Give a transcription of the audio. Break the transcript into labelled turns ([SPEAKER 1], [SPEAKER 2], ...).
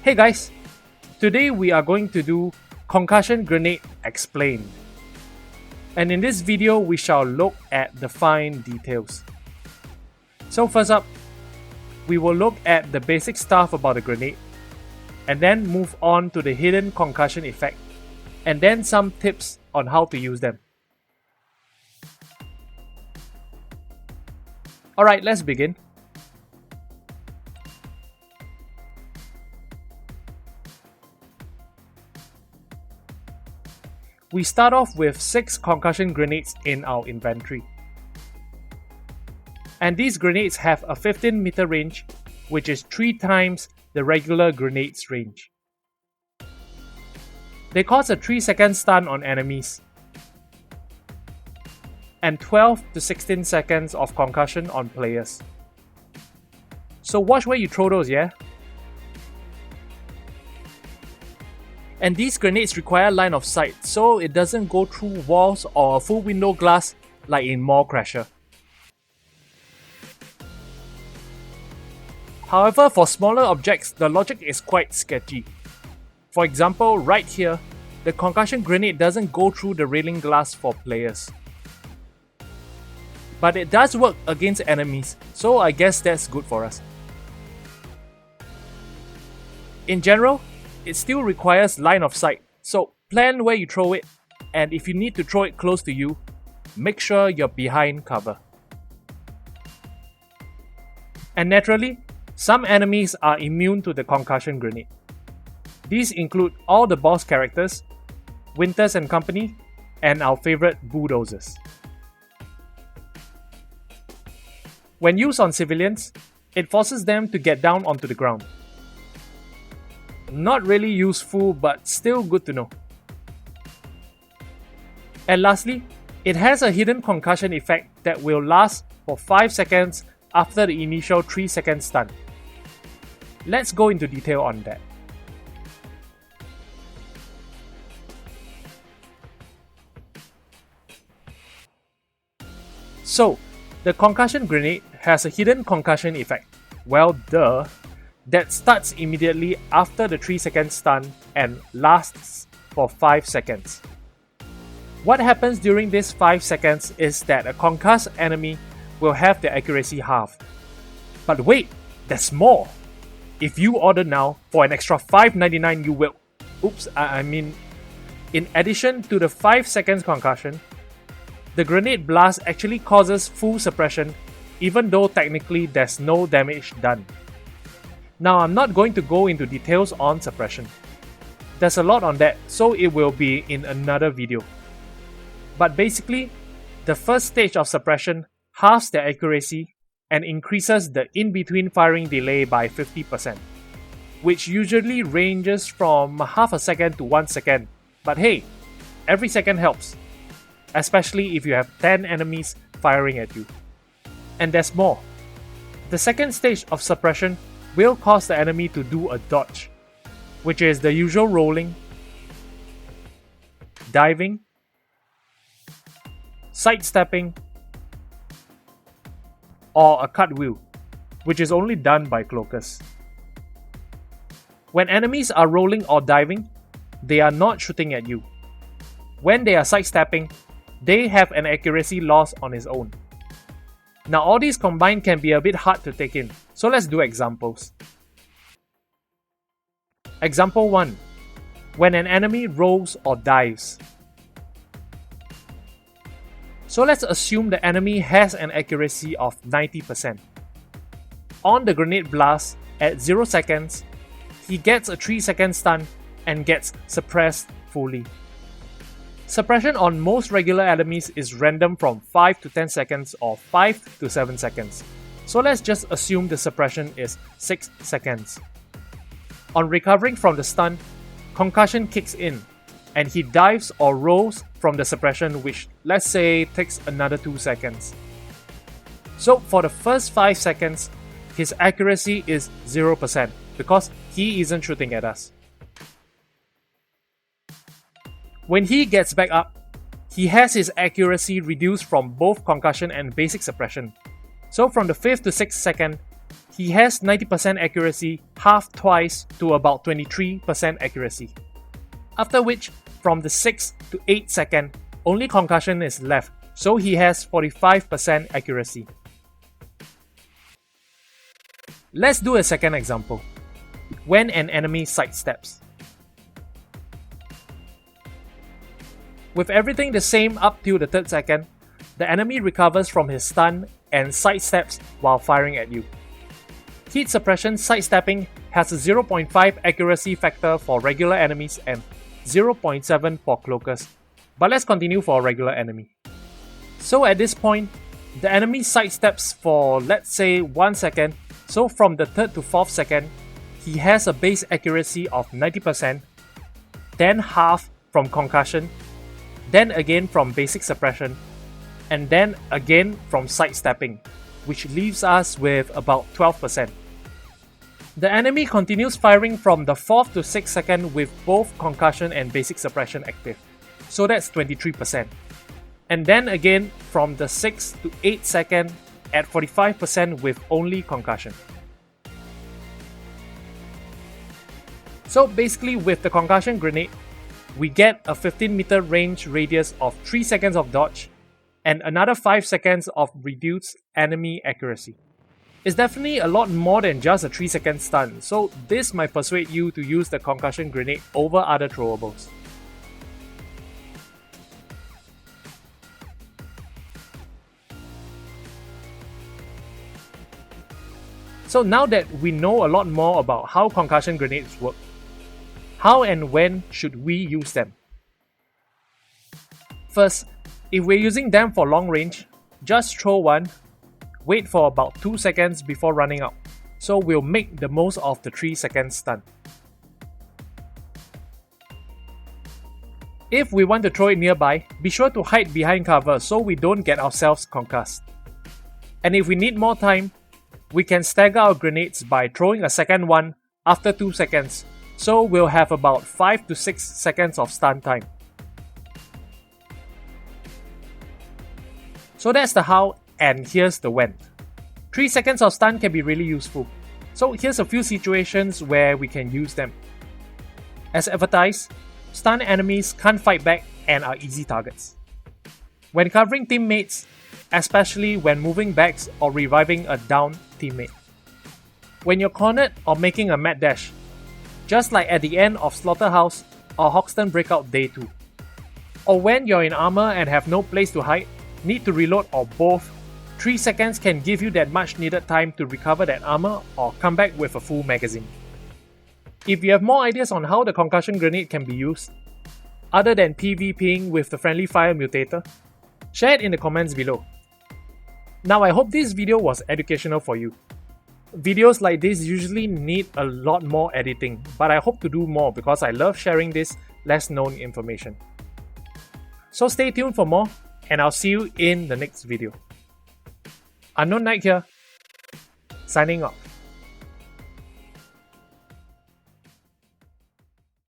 [SPEAKER 1] Hey guys, today we are going to do Concussion Grenade Explained. And in this video we shall look at the fine details. So first up, we will look at the basic stuff about the grenade, and then move on to the hidden concussion effect, and then some tips on how to use them. Alright, let's begin. We start off with 6 concussion grenades in our inventory. And these grenades have a 15-meter range, which is 3 times the regular grenade's range. They cause a 3-second stun on enemies, and 12 to 16 seconds of concussion on players. So watch where you throw those, yeah? And these grenades require line of sight, so it doesn't go through walls or a full window glass like in Mall Crasher. However, for smaller objects, the logic is quite sketchy. For example, right here, the concussion grenade doesn't go through the railing glass for players. But it does work against enemies, so I guess that's good for us. In general, it still requires line of sight, so plan where you throw it, and if you need to throw it close to you, make sure you're behind cover. And naturally, some enemies are immune to the concussion grenade. These include all the boss characters, Winters and Company, and our favorite bulldozers. When used on civilians, it forces them to get down onto the ground. Not really useful, but still good to know. And lastly, it has a hidden concussion effect that will last for 5 seconds after the initial 3-second stun. Let's go into detail on that. So, the concussion grenade has a hidden concussion effect. Well, duh. That starts immediately after the 3-second stun and lasts for 5 seconds. What happens during these 5 seconds is that a concussed enemy will have their accuracy halved. But wait, there's more! If you order now, for an extra $5.99 you will... in addition to the 5 seconds concussion, the grenade blast actually causes full suppression, even though technically there's no damage done. Now, I'm not going to go into details on suppression. There's a lot on that, so it will be in another video. But basically, the first stage of suppression halves the accuracy and increases the in-between firing delay by 50%, which usually ranges from half a second to 1 second. But hey, every second helps, especially if you have 10 enemies firing at you. And there's more. The second stage of suppression will cause the enemy to do a dodge, which is the usual rolling, diving, sidestepping, or a cartwheel, which is only done by cloakers. When enemies are rolling or diving, they are not shooting at you. When they are sidestepping, they have an accuracy loss on its own. Now all these combined can be a bit hard to take in, so let's do examples. Example 1. When an enemy rolls or dives. So let's assume the enemy has an accuracy of 90%. On the grenade blast at 0 seconds, he gets a 3-second stun and gets suppressed fully. Suppression on most regular enemies is random from 5 to 10 seconds or 5 to 7 seconds. So let's just assume the suppression is 6 seconds. On recovering from the stun, concussion kicks in, and he dives or rolls from the suppression, which let's say takes another 2 seconds. So for the first 5 seconds, his accuracy is 0% because he isn't shooting at us. When he gets back up, he has his accuracy reduced from both concussion and basic suppression. So from the 5th to 6th second, he has 90% accuracy, half twice to about 23% accuracy. After which, from the 6 to 8 second, only Concussion is left, so he has 45% accuracy. Let's do a second example. When an enemy sidesteps. With everything the same up till the 3rd second, the enemy recovers from his stun and sidesteps while firing at you. Heat suppression sidestepping has a 0.5 accuracy factor for regular enemies and 0.7 for cloakers. But let's continue for a regular enemy. So at this point, the enemy sidesteps for let's say 1 second, so from the 3rd to 4th second, he has a base accuracy of 90%, then half from Concussion, then again from basic suppression, and then again from sidestepping, which leaves us with about 12%. The enemy continues firing from the 4th to 6th second with both Concussion and basic suppression active, so that's 23%. And then again from the 6th to 8th second at 45% with only Concussion. So basically with the Concussion grenade, we get a 15-meter range radius of 3 seconds of dodge and another 5 seconds of reduced enemy accuracy. It's definitely a lot more than just a 3-second stun, so this might persuade you to use the Concussion grenade over other throwables. So now that we know a lot more about how Concussion grenades work, how and when should we use them? First, if we're using them for long range, just throw one, wait for about 2 seconds before running out, so we'll make the most of the 3-second stun. If we want to throw it nearby, be sure to hide behind cover so we don't get ourselves concussed. And if we need more time, we can stagger our grenades by throwing a second one after 2 seconds, so we'll have about 5 to 6 seconds of stun time. So that's the how, and here's the when. 3 seconds of stun can be really useful, so here's a few situations where we can use them. As advertised, stun enemies can't fight back and are easy targets. When covering teammates, especially when moving backs or reviving a downed teammate. When you're cornered or making a mad dash, just like at the end of Slaughterhouse or Hoxton Breakout Day 2. Or when you're in armor and have no place to hide, need to reload or both, 3 seconds can give you that much needed time to recover that armor or come back with a full magazine. If you have more ideas on how the Concussion grenade can be used, other than PvPing with the friendly fire mutator, share it in the comments below. Now I hope this video was educational for you. Videos like this usually need a lot more editing, but I hope to do more because I love sharing this less known information. So stay tuned for more, and I'll see you in the next video. Unknown Knight here, signing off.